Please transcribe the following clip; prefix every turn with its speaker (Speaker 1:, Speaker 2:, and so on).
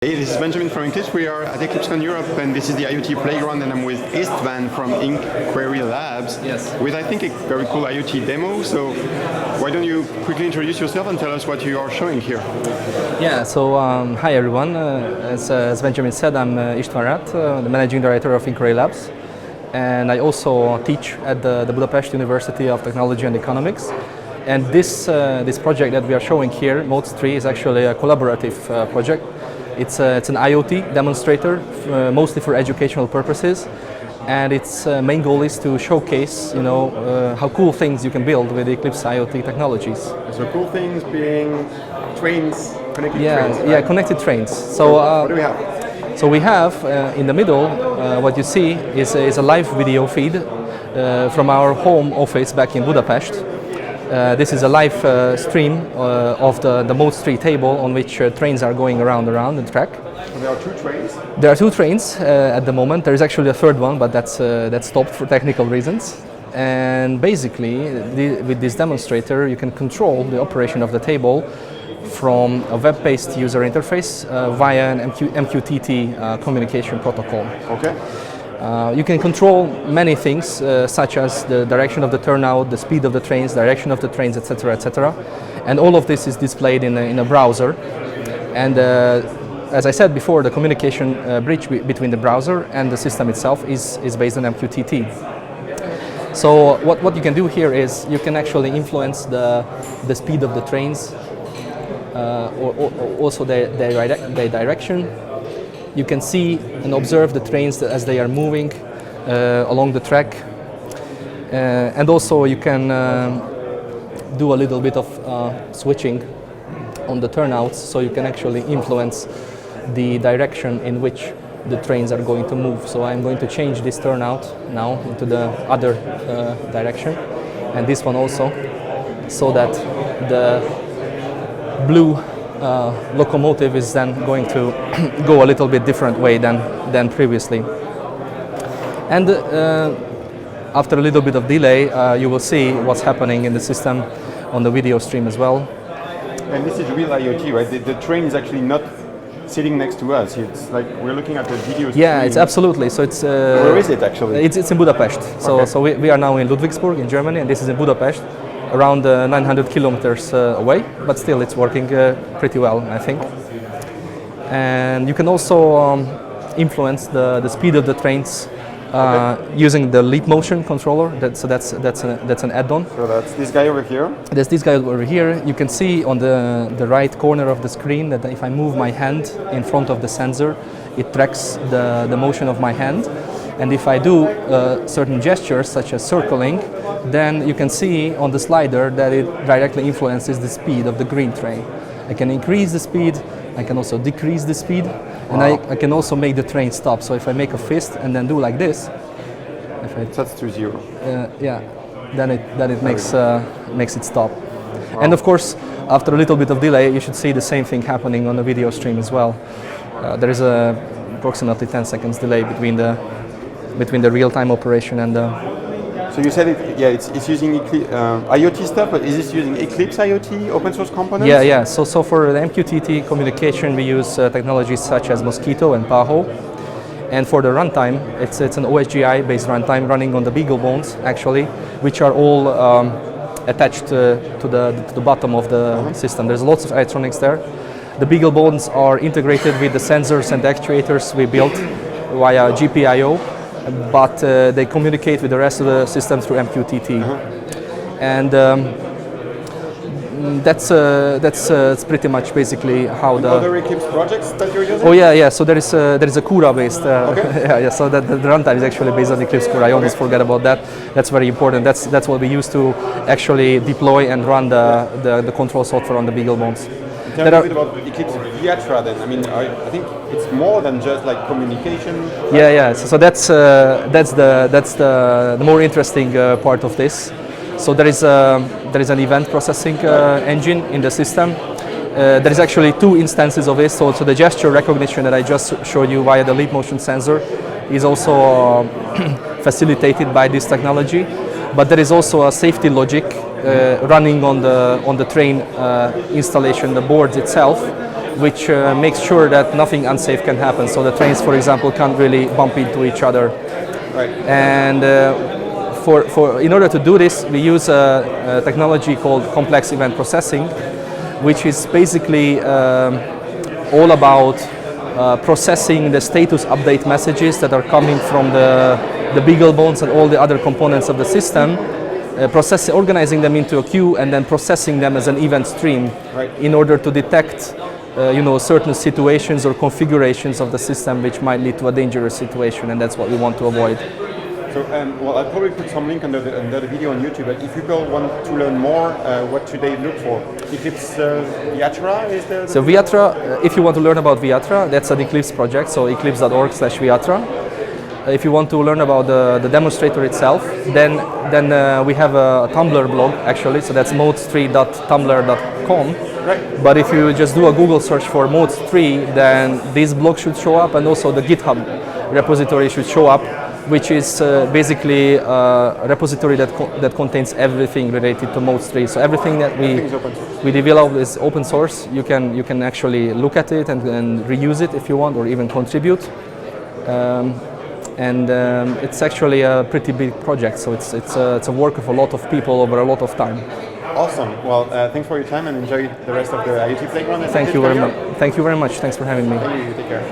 Speaker 1: Hey, this is Benjamin from Eclipse. We are at EclipseCon Europe, and this is the IoT playground, and I'm with Istvan from Inquiry Labs.
Speaker 2: Yes.
Speaker 1: With, I think, a very cool IoT demo. So why don't you quickly introduce yourself and tell us what you are showing here?
Speaker 2: Yeah, so hi everyone. As Benjamin said, I'm Istvan, the Managing Director of Inquiry Labs. And I also teach at the Budapest University of Technology and Economics. And this project that we are showing here, MoDeS3, is actually a collaborative project. It's an IoT demonstrator, mostly for educational purposes, and its main goal is to showcase, how cool things you can build with Eclipse IoT technologies.
Speaker 1: So cool things being trains, connected trains.
Speaker 2: Yeah,
Speaker 1: right?
Speaker 2: yeah, connected trains. So
Speaker 1: what do we have?
Speaker 2: So we have in the middle, what you see is a live video feed from our home office back in Budapest. This is a live stream of the MoDeS3 table on which trains are going around the track.
Speaker 1: So there are two trains?
Speaker 2: There are two trains at the moment. There is actually a third one, but that's stopped for technical reasons. And basically, with this demonstrator, you can control the operation of the table from a web-based user interface via an MQTT communication protocol.
Speaker 1: Okay.
Speaker 2: You can control many things, such as the direction of the turnout, the speed of the trains, direction of the trains, etc., etc. And all of this is displayed in a browser. And as I said before, the communication bridge between the browser and the system itself is based on MQTT. So what you can do here is you can actually influence the speed of the trains, or also their direction. You can see and observe the trains as they are moving along the track. And also you can do a little bit of switching on the turnouts, so you can actually influence the direction in which the trains are going to move. So I'm going to change this turnout now into the other direction, and this one also, so that the blue locomotive is then going to go a little bit different way than previously. And after a little bit of delay, you will see what's happening in the system on the video stream as well.
Speaker 1: And this is real IoT, right? The train is actually not sitting next to us. It's like we're looking at the video stream.
Speaker 2: Yeah, it's absolutely. So it's
Speaker 1: where is it actually?
Speaker 2: It's in Budapest. So
Speaker 1: okay.
Speaker 2: So we are now in Ludwigsburg in Germany, and this is in Budapest, around 900 kilometers away, but still it's working pretty well, I think. And you can also influence the speed of the trains using the leap motion controller. That's an add-on.
Speaker 1: So that's this guy over here?
Speaker 2: There's this guy over here. You can see on the right corner of the screen that if I move my hand in front of the sensor, it tracks the motion of my hand. And if I do certain gestures, such as circling, then you can see on the slider that it directly influences the speed of the green train. I can increase the speed, I can also decrease the speed, and I can also make the train stop. So if I make a fist and then do like this, if I
Speaker 1: sets to 0.
Speaker 2: yeah, then it makes it stop. Wow. And of course, after a little bit of delay, you should see the same thing happening on the video stream as well. There is approximately 10 seconds delay between the real-time operation and the...
Speaker 1: So you said it's using IoT stuff, but is this using Eclipse IoT open source components?
Speaker 2: Yeah. So for the MQTT communication, we use technologies such as Mosquitto and Paho. And for the runtime, it's an OSGI-based runtime running on the BeagleBones, actually, which are all attached to the bottom of the system. There's lots of electronics there. The BeagleBones are integrated with the sensors and actuators we built via GPIO. But they communicate with the rest of the system through MQTT, and that's pretty much basically how the
Speaker 1: other Eclipse projects that you're using.
Speaker 2: Oh yeah. So there is a Cura based. Okay. yeah. So that the runtime is actually based on Eclipse Cura. I almost forgot about that. That's very important. That's what we use to actually deploy and run the control software on the BeagleBones.
Speaker 1: Tell me a bit about Eclipse Viatra then. I mean, I think it's more than just like communication.
Speaker 2: Yeah. So that's the more interesting part of this. So there is an event processing engine in the system. There is actually two instances of this. So the gesture recognition that I just showed you via the leap motion sensor is also facilitated by this technology. But there is also a safety logic running on the train installation, the boards itself, which makes sure that nothing unsafe can happen. So the trains, for example, can't really bump into each other.
Speaker 1: Right.
Speaker 2: And in order to do this, we use a technology called complex event processing, which is basically all about processing the status update messages that are coming from the beagle bones and all the other components of the system, organizing them into a queue and then processing them as an event stream,
Speaker 1: right,
Speaker 2: in order to detect certain situations or configurations of the system which might lead to a dangerous situation, and that's what we want to avoid.
Speaker 1: So, well, I'll probably put some link under the video on YouTube, but if people want to learn more, what should they look for? Eclipse Viatra is the...
Speaker 2: So Viatra, if you want to learn about Viatra, that's an Eclipse project, so eclipse.org/Viatra. If you want to learn about the demonstrator itself, then we have a Tumblr blog, actually, so that's MoDES3.tumblr.com.
Speaker 1: Right.
Speaker 2: But if you just do a Google search for MoDES3, then this blog should show up, and also the GitHub repository should show up, which is basically a repository that contains everything related to MoDES3. So everything that we develop is open source. You can actually look at it and reuse it if you want, or even contribute. It's actually a pretty big project, so it's a work of a lot of people over a lot of time.
Speaker 1: Awesome. Well, thanks for your time and enjoy the rest of the IoT Playground.
Speaker 2: Thank you very much. Thank you very much. Thanks for having me.
Speaker 1: Thank you. Take care.